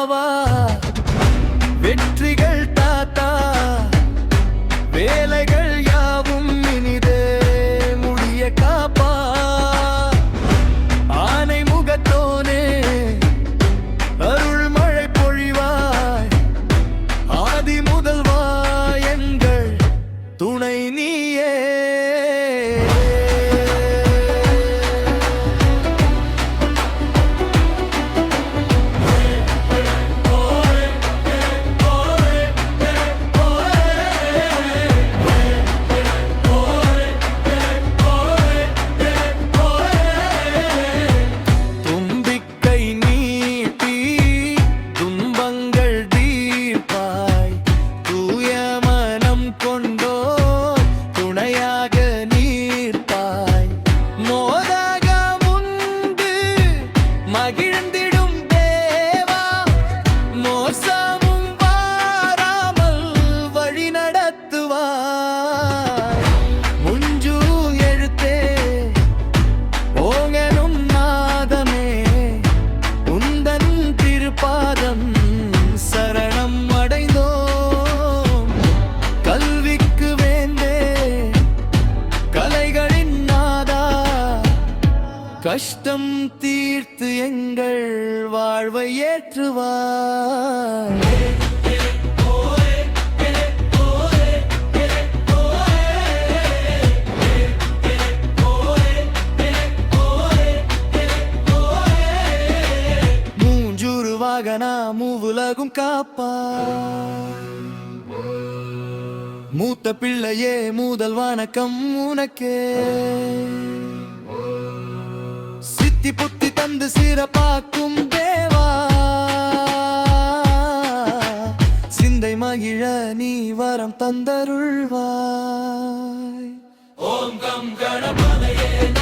பாவா வெற்றிகள் தாத்தா வேலைகள் யாவும் இனிதே முடிய காப்பா ஆனை முகத்தோனே அருள் மழை பொழிவாய் ஆதி முதல்வா எங்கள் துணை நீயே கஷ்டம் தீர்த்து எங்கள் வாழ்வை ஏற்றுவார் மூஞ்சுருவாக நாம் மூவுலகும் காப்பா மூத்த பிள்ளையே முதல் வணக்கம் உனக்கே சித்தி புத்தி தந்து சிறப்பாக்கும் தேவா சிந்தை மகிழ நீ வரம் தந்தருள்வாய். ஓம் கம் கணபதையே.